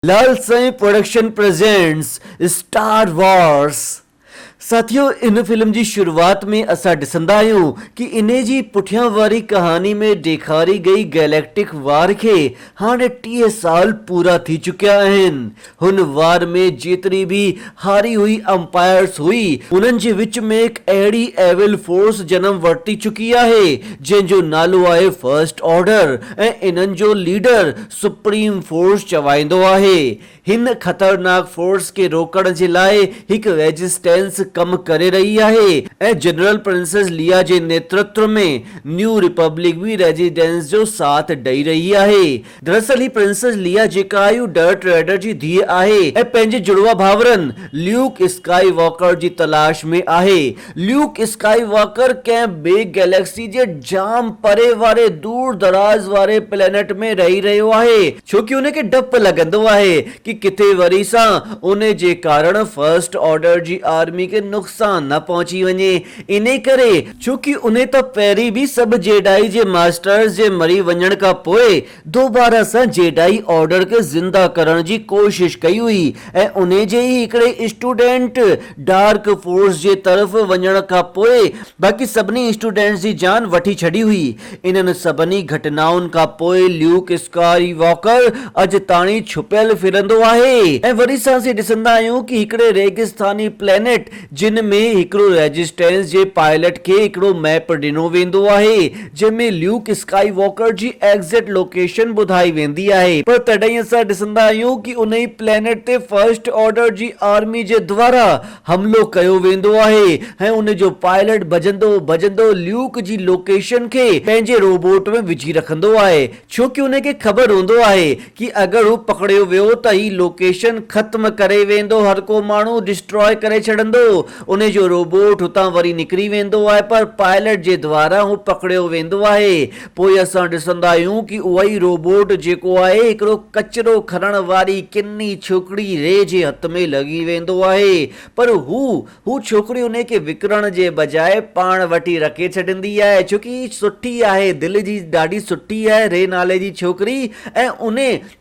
लाल साईं production presents star Wars. साथियों, इन फिल्म जी शुरुआत में असां ॾिसंदा आहियूं कि इन्हे जी पुठियां वारी कहानी में ॾेखारी गई गैलेक्टिक वार खे हाणे 30 साल पूरा थी चुकिया आहिनि। हुन वार में जेतिरी भी हारी हुई अंपायर्स हुई, उन्हनि जे विच में हिक अहिड़ी एविल फोर्स जनम वरती चुकी आहे जंहिंजो नालो आहे फर्स्ट ऑर्डर ऐं इन्हनि जो लीडर सुप्रीम फोर्स चवाईंदो आहे। हिन खतरनाक फोर्स के रोकण जे लाइ हिक रेजिस्टेंस कम करे रही आहे ऐं जनरल प्रिंसेस लिया जे नेतृत्व में न्यू रिपब्लिक भी रेजिडेंस जो साथ ॾेई रही आहे। दरअसल ही प्रिंसेस लिया जेका आहे डर्ट रेडर जी धीउ आहे ऐं पंहिंजे जुड़वा भाउरनि ल्यूक स्काई वॉकर जी तलाश में आहे। ल्यूक स्काई वॉकर कंहिं ॿिए गैलेक्सी जे जाम परे वारे दूर दराज वारे प्लेनेट में रही रहियो आहे, छोकि उनखे डप लॻंदो आहे कि किथे वरी सां उन जे कारण फर्स्ट ऑर्डर जी आर्मी के नुक़सान न पहुची वञे। इने करे छोकि उन्हें त पहिरीं भी सब जेडाई जे मास्टर्स जे मरी वञण खां पोइ दोबारा सां जेडाई ऑर्डर के जिंदा करण जी कोशिश कई हुई ऐं उन्हें जे ही हिकिड़े स्टूडेंट डार्क फोर्स जे तरफ वञण खां पोइ बाक़ी सभिनी स्टूडेंट्स जी जान वठी छड़ी हुई। इन्हनि सभिनी घटनाउनि खां पोइ ल्यूक स्काई वॉकर अॼु ताणी छुपियल फिरंदो आहे ऐं वरी सां असीं ॾिसंदा आहियूं कि हिकिड़े रेगिस्तानी प्लेनेट जिन में हिकिड़ो रेजिस्टेंस जे पायलट खे हिकिड़ो मैप ॾिनो वेंदो आहे जंहिंमें ल्यूक स्काई वॉकर जी एग्ज़ैक्ट लोकेशन ॿुधाई वेंदी आहे, पर तॾहिं असां ॾिसंदा आहियूं कि उन ई प्लेनेट ते फर्स्ट ऑर्डर जी आर्मी जे द्वारा हमलो कयो वेंदो आहे ऐं उन जो पायलट भजंदो ल्यूक जी लोकेशन खे पंहिंजे रोबोट में विझी रखंदो आहे, छोकि उन खे ख़बर हूंदो आहे कि अगर हू पकड़ियो वियो त ही लोकेशन ख़त्म करे वेंदो, हर को माण्हू डिस्ट्रॉय करे छॾंदो, उन जो रोबोट हुतां वरी निकिरी वेंदो आहे, पर पायलट जे द्वारा हू पकड़ियो वेंदो आहे। पोइ असां ॾिसंदा आहियूं कि उहा ई रोबोट जेको आहे हिकिड़ो कचरो खणण वारी किन्नी छोकिरी रे जे हथ में लॻी वेंदो आहे, पर हू छोकिरी उन खे विकिरण जे बजाए पाण वठी रखे छॾींदी आहे, छोकि सुठी आहे, दिलि जी ॾाढी सुठी आहे रे नाले जी छोकिरी ऐं उन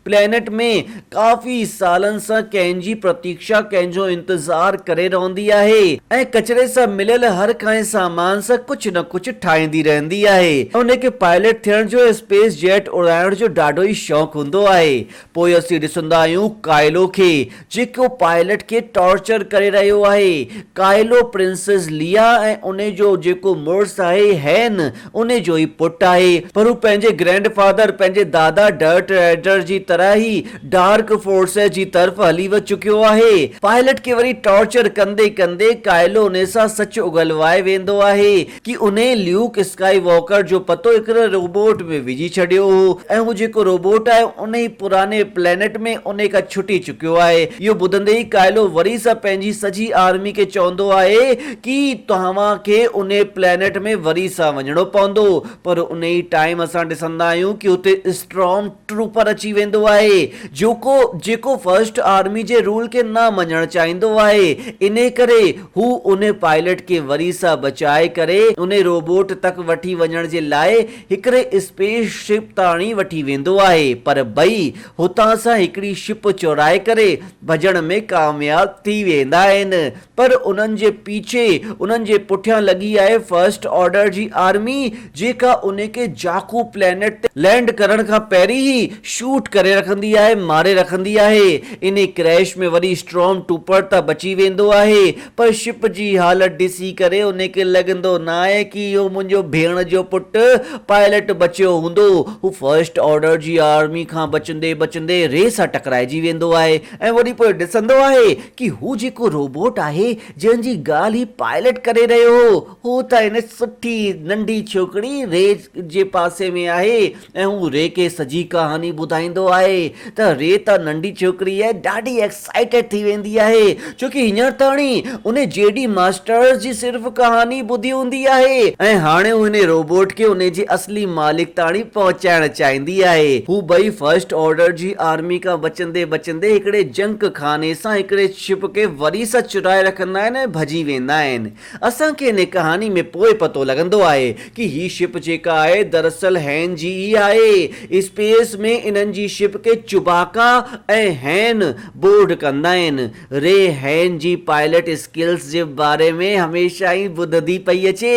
प्लेनेट में काफ़ी सालनि सां कंहिंजी प्रतीक्षा कंहिंजो इंतज़ार करे रहंदी आहे ऐं कचरे सां मिलियल हर कंहिं सामान सां कुझु न कुझु ठाहींदी रहंदी आहे। उनखे पायलट थियण जो स्पेस जेट उड़ाइण जो ॾाढो ई शौक़ु हूंदो आहे। पोइ असीं ॾिसंदा आहियूं काइलो खे जेको पायलट खे टॉर्चर करे रहियो आहे। काइलो प्रिंसेस लिया ऐं उन जो जेको मुड़ुस आहे हैन उन जो ई पुटु आहे, पर हू पंहिंजे ग्रैंडफादर पंहिंजे दादा डर्ट रेडर जी तरह ई डार्क फोर्सेस जी तरफ हली चुकियो आहे। पायलट खे वरी टॉर्चर कंदे कंदे काइलो उन सां सच उगलवाए वेंदो आहे कि उन ल्यूक स्काई वॉकर जो पतो हिकिड़े रोबोट में विझी छॾियो हो ऐं हू जेको रोबोट आहे उन ई पुराने प्लेनेट में उन खां छुटी चुकियो आहे। इहो ॿुधंदे ई काइलो वरी सां पंहिंजी सॼी आर्मी खे चवंदो आहे कि तव्हां खे उन प्लेनेट में वरी सां वञणो पवंदो, पर उन ई टाइम असां ॾिसंदा आहियूं कि हुते स्ट्रॉम ट्रूपर अची वेंदो आहे जेको फर्स्ट आर्मी जे रूल खे न मञणु चाहींदो आहे। इन करे हू उन पायलट खे वरी सां बचाए करे उन रोबोट तक वठी वञण जे लाइ हिकिड़े स्पेस शिप ताणी वठी वेंदो आहे, पर ॿई हुतां सां हिकिड़ी शिप चुराए करे भॼण में कामयाब थी वेंदा आहिनि, पर उन्हनि जे पीछे उन्हनि जे पुठियां लॻी आहे फर्स्ट ऑर्डर जी आर्मी जेका उन खे जाकू प्लेनेट ते लैंड करण खां पहिरीं ई शूट करे रखंदी आहे, मारे रखंदी आहे। इन क्रैश में वरी स्ट्रॉम ट्रूपर त बची वेंदो आहे, पर शिप जी हालत ॾिसी करे उन खे लॻंदो न आहे कि इहो मुंहिंजो भेण जो पुटु पायलट बचियो हूंदो। हू फर्स्ट ऑर्डर जी आर्मी खां बचंदे बचंदे रे सां टकराइजी वेंदो आहे ऐं वरी पोइ ॾिसंदो आहे कि हू जेको रोबोट आहे जंहिंजी ॻाल्हि ही पायलट करे रहियो हू त हिन सुठी नंढी छोकिरी रे जे पासे में आहे ऐं हू रे खे सॼी कहानी ॿुधाईंदो आहे त रे त नंढी छोकिरी आहे ॾाढी एक्साइटेड थी वेंदी आहे, छोकि हींअर ताणी उन्हें जेडी मास्टर्स जी सिर्फ कहानी ॿुधी हूंदी आहे ऐं हाणे हुन रोबोट खे उन जी असली मालिक ताणी पहुचाइण चाहींदी आहे। हू ॿई फर्स्ट ऑर्डर जी आर्मी खां बचंदे बचंदे हिकिड़े जंक खाने सां हिकिड़े शिप खे वरी सां चुराए रखंदा आहिनि ऐं भॼी वेंदा आहिनि। असांखे हिन कहानी में पोइ पतो लॻंदो आहे कि ही शिप जेका आहे दरअसल हैन जी ई आहे। स्पेस में इन्हनि जी शिप खे चुबाका ऐं हैन बोर्ड कंदा आहिनि। रे हैन जी पायलट स्किल्स जे बारे में हमेशह ई ॿुधंदी पई अचे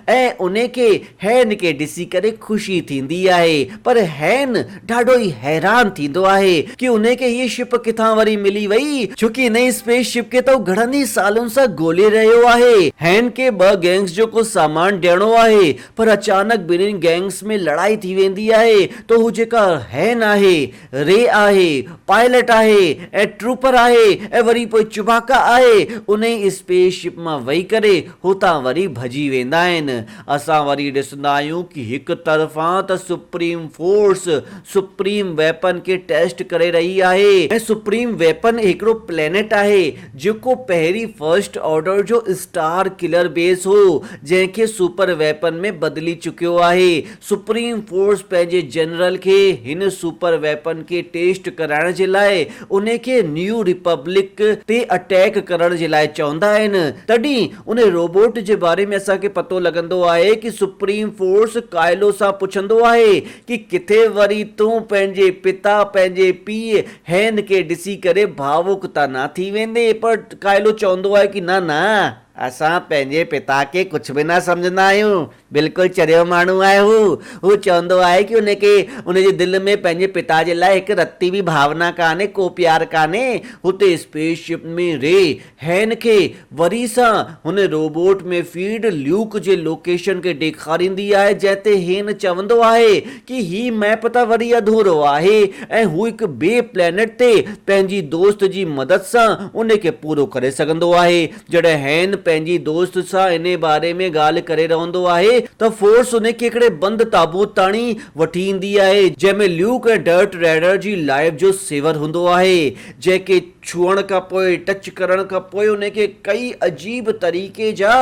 ऐं उन खे हैन खे ॾिसी करे ख़ुशी थींदी आहे, पर हैन ॾाढो ई हैरान थींदो आहे कि उन खे हीअ शिप किथां वरी मिली वई, छोकि इन स्पेस शिप खे त घणनि ई सालनि सां ॻोल्हे रहियो आहे। हैन खे 2 गैंग्स जो को सामान ॾियणो आहे, पर अचानक ॿिन्हिनि गैंग्स में लड़ाई थी वेंदी आहे त हू जेका हैन आहे, रे आहे, पायलट आहे ऐं ट्रूपर आहे ऐं वरी पोइ चुबाका आहे, उन ई स्पेस शिप मां वेही करे हुतां वरी भॼी वेंदा आहिनि। असां वरी ॾिसंदा आहियूं कि हिकु तरफ़ां त सुप्रीम फोर्स सुप्रीम वेपन खे टेस्ट करे रही आहे ऐं सुप्रीम वेपन हिकिड़ो प्लेनेट आहे जेको पहिरीं फर्स्ट ऑर्डर जो स्टार किलर बेस हो, जंहिंखे सुपर वेपन में बदिली चुकियो आहे। सुप्रीम फोर्स पंहिंजे जनरल खे हिन सुपर वेपन खे टेस्ट कराइण जे लाइ उन खे न्यू रिपब्लिक ते अटैक करण जे लाइ चवंदा आहिनि। तॾहिं उन रोबोट जे बारे में असांखे पतो लॻंदो आहे कि सुप्रीम फोर्स काइलो सां पुछंदो आहे कि किथे वरी तूं पंहिंजे पिता पंहिंजे पीउ हैन खे ॾिसी करे भावुक त न थी वेंदे, पर काइलो चवंदो आहे कि न न असां पंहिंजे पिता खे कुझु बि न सम्झंदा आहियूं, बिल्कुलु चरियो माण्हू आहे हू चवंदो आहे कि उनखे उनजे दिलि में पंहिंजे पिता जे लाइ हिकु रती बि भावना कान्हे, को प्यार कान्हे। हुते स्पेसशिप में रे हैन खे वरी सां हुन रोबोट में फीड ल्यूक जे लोकेशन खे ॾेखारींदी आहे, जंहिं ते हैन चवंदो आहे कि ही मैप त वरी अधूरो आहे ऐं हू हिकु ॿिए प्लेनेट ते पंहिंजी दोस्त जी मदद सां उन खे पूरो करे सघंदो आहे। जॾहिं हैन पंहिंजी दोस्त सां इन बारे में ॻाल्हि करे रहंदो आहे त फोर्स उन खे हिकिड़े बंदि ताबूत ताणी वठी ईंदी आहे, जंहिंमें ल्यूक ऐं डर्ट रेडर जी लाइफ जो सेवर हूंदो आहे, जंहिंखे छुअण खां पोइ टच करण खां पोइ उनखे कई अजीब तरीक़े जा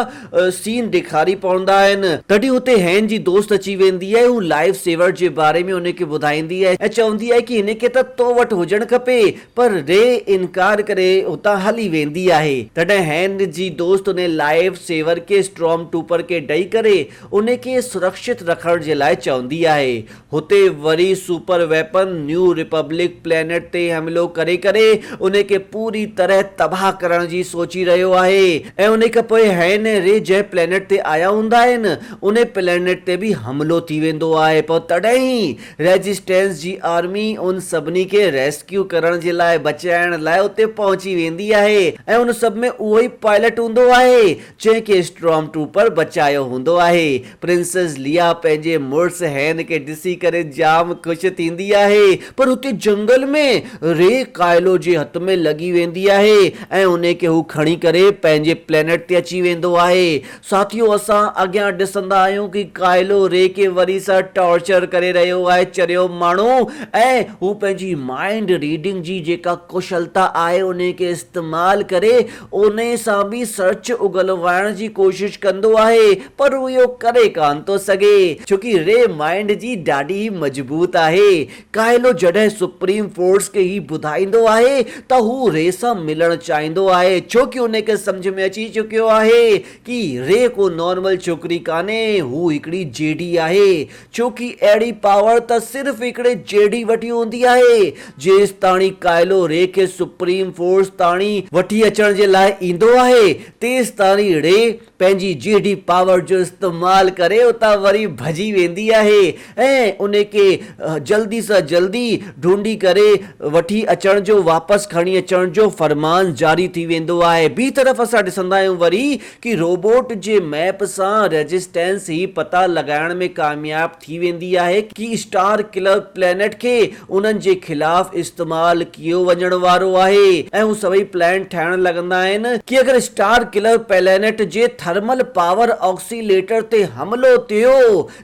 सीन ॾेखारी पवंदा आहिनि। तॾहिं हुते हैन जी दोस्त अची वेंदी आहे। हू लाइफ सेवर जे बारे में उनखे ॿुधाईंदी आहे ऐं चवंदी आहे कि हिनखे त तो वटि हुजणु खपे, पर रे इनकार करे हुतां हली वेंदी आहे। तॾहिं हैन जी दोस्त उन लाइफ सेवर के स्ट्रॉम ट्रूपर के ॾेई करे उनखे सुरक्षित रखण जे लाइ चवंदी आहे। हुते वरी super weapon new Republic planet ते हमिलो करे करे उनखे पूरी तरह तबाह करण जी सोची रहियो आहे ऐं उन खां पोइ हैन रे जंहिं प्लेनेट ते आया हूंदा आहिनि उन प्लेनेट ते बि हमलो थी वेंदो आहे, पर तॾहिं रेजिस्टेंस जी आर्मी उन सभिनी खे रेस्क्यू करण जे लाइ बचाइण लाइ उते पहुची वेंदी आहे ऐं उन सब में उहो ई पायलट हूंदो आहे जंहिंखे स्ट्रॉम ट्रूपर बचायो हूंदो आहे। प्रिंसेस लिया पंहिंजे मुड़ुस हैन खे ॾिसी करे जाम ख़ुशि थींदी आहे, पर हुते जंगल में रे काइलो जे हथ में लॻी वेंदी आहे ऐं उन खे हू खणी करे पंहिंजे प्लेनेट ते अची वेंदो आहे। साथियों, असां अॻियां ॾिसंदा आहियूं कि काइलो रे खे वरी सां टॉर्चर करे रहियो आहे, चरियो माण्हू, ऐं हू पंहिंजी माइंड रीडिंग जी जेका कुशलता आहे उन खे इस्तेमाल करे उन सां बि सच उगलवाइण जी कोशिश कंदो आहे, पर हू इहो करे कान थो सघे छोकि रे माइंड जी ॾाढी मजबूत आहे। काइलो जॾहिं सुप्रीम फोर्स खे ही ॿुधाईंदो आहे त हू रे सां मिलण चाहींदो आहे, छोकि उनखे सम्झ में अची चुकियो आहे कि रे को नॉर्मल छोकिरी कान्हे, हू हिकिड़ी जेडी आहे, छोकि अहिड़ी पावर त सिर्फ़ हिकिड़े जेडी वठी हूंदी आहे। जेसि ताणी काइलो रे खे सुप्रीम फोर्स ताणी वठी अचण जे लाइ ईंदो आहे तेसि ताणी रे पंहिंजी जेडी पावर जो इस्तेमाल करे उतां वरी भॼी वेंदी आहे ऐं उनखे जल्दी सां जल्दी ढूंढी करे वठी अचण जो, वापसि खणी अचण जो फरमान जारी थी वेंदो आहे। ॿी तरफ़ असां ॾिसंदा आहियूं वरी कि रोबोट जे मैप सां रेजिस्टेंस ही पता लॻाइण में कामयाब थी वेंदी आहे कि स्टार किलर प्लेनेट खे उन्हनि जे खिलाफ इस्तेमाल कयो वञण वारो आहे ऐं हू सभई प्लान ठाहिण लॻंदा आहिनि कि अगरि स्टार किलर किलर प्लैनेट जे थर्मल पावर ऑक्सीलेटर ते हमलो थियो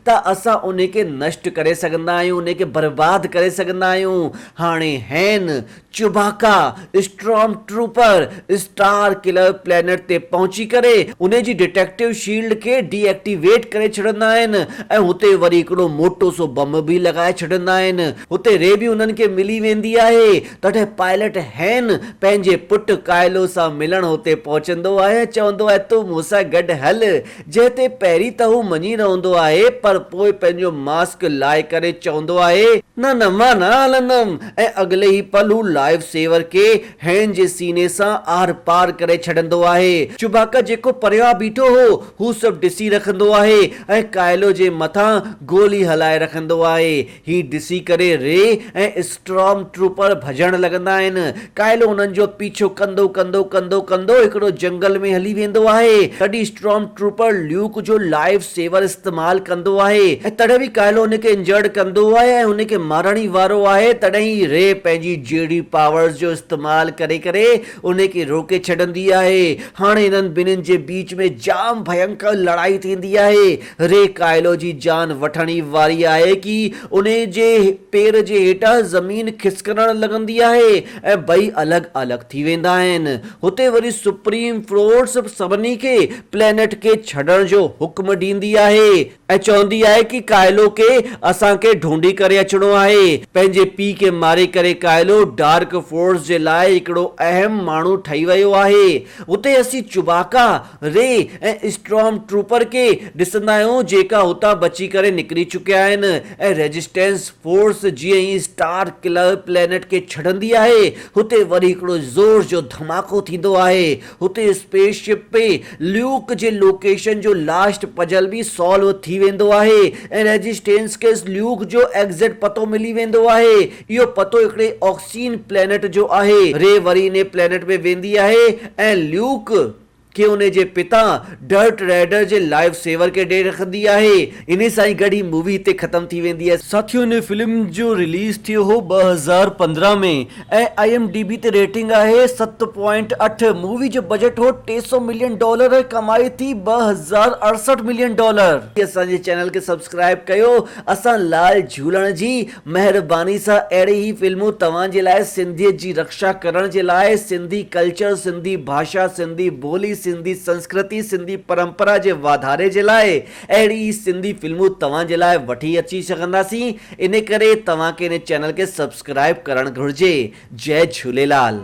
त असां उन खे नष्ट करे सघंदा आहियूं, उन खे बर्बाद करे सघंदा आहियूं। हाणे हैन Chewbacca storm trooper Starkiller planet ते पहुची करे उन जी डिटेक्टिव शील्ड खे डीएक्टिवेट करे छॾंदा आहिनि ऐं हुते वरी हिकिड़ो मोटो सो बम बि लॻाए छॾंदा आहिनि। हुते रे बि उन्हनि खे मिली वेंदी आहे। तॾहिं पायलट हैन पंहिंजे पुटु कायलो सां मिलण हुते पहुचंदो आहे, चवंदो आहे तूं मूंसां गॾु हल, जंहिं ते पहिरीं त हू मञी रहंदो आहे पर पोइ पंहिंजो मास्क लाहे करे चवंदो आहे न न मां न हलंदमि, ऐं अॻिले ई पल हू लाइफ सेवर खे हैन जे सीने सां आर पार करे छॾंदो आहे। चुबाका जेको परियां बीठो हो हू सभु ॾिसी रखंदो आहे ऐं कायलो जे मथां गोली हलाए रखंदो आहे। ही ॾिसी करे रे ऐं स्टॉर्म ट्रूपर भॼण लॻंदा आहिनि। कायलो उन्हनि जो पीछो कंदो कंदो कंदो कंदो हिकिड़ो जंगल में हली वेंदो आहे। तॾहिं स्टॉर्म ट्रूपर ल्यूक जो लाइफ सेवर इस्तेमाल कंदो आहे ऐं तॾहिं बि कायलो उन खे इंजर्ड कंदो आहे ऐं उन खे मारण ई वारो आहे। तॾहिं रे पंहिंजी जेडी पावर्स जो इस्तेमाल करे करे उन खे रोके छॾंदी आहे। हाणे हिननि ॿिन्हिनि जे बीच में जाम भयंकर लड़ाई थींदी आहे। रे कायलो जी जान वठण ई वारी आहे कि उन जे पेर जे हेठां ज़मीन खिसकण लॻंदी आहे ऐं ॿई अलॻि अलॻि थी वेंदा आहिनि। हुते वरी सुप्रीम फोर्स सभिनी खे प्लैनेट खे छॾण जो हुक्म ॾींदी आहे ऐं चवंदी आहे कि कायलो खे असांखे ढूंढी करे अचणो आहे। पंहिंजे पीउ खे मारे करे कायलो डार्क फोर्स जे लाइ हिकिड़ो अहम माण्हू ठही वियो आहे। उते असीं चुबाका रे ऐं स्टॉर्म ट्रूपर खे ॾिसंदा आहियूं जेका हुतां बची करे निकिरी चुकिया आहिनि ऐं रेजिस्टेंस फोर्स जीअं ई स्टार किलर प्लैनेट खे छॾंदी आहे हुते वरी हिकिड़ो ज़ोर जो धमाको थींदो आहे। हुते स्पेसशिप पे ल्यूक जे लोकेशन जो लास्ट पजल बि सॉल्व थी वेंदो आहे ऐं रेजिस्टेंस खे ल्यूक जो एग्ज़िट पतो मिली वेंदो आहे। इहो पतो हिकिड़े ऑक्सीन प्लैनेट जो आहे। रे वरी इन प्लैनेट में वेंदी आहे ऐं ल्यूक कि उन जे पिता डर्ट रेडर जे लाइफ सेवर खे ॾेई रखंदी आहे। इन सां ई गॾु ॿी मूवी हिते ख़तम थी वेंदी आहे। साथियों इन फिल्म जो रिलीज थियो हो 2015 में ऐं IMDb ते रेटिंग आहे 7.8। मूवी जो बजट हो $300 मिलियन ऐं कमाई थी $2068 मिलियन। असांजे चैनल खे सब्सक्राइब कयो। असां लाल झूलण जी महिरबानी सां अहिड़ी ही फिल्मूं तव्हांजे लाइ सिंधियत जी रक्षा करण जे लाइ, सिंधी कल्चर, सिंधी भाषा, सिंधी ॿोली, सिंधी संस्कृति, सिंधी परंपरा जे वाधारे जे लाइ अहिड़ी सिंधी फिल्मूं तव्हां जे लाइ वठी अची सघंदासीं। इन करे तव्हांखे इन चैनल खे सब्सक्राइब करणु घुर्जे। जय झूलेलाल।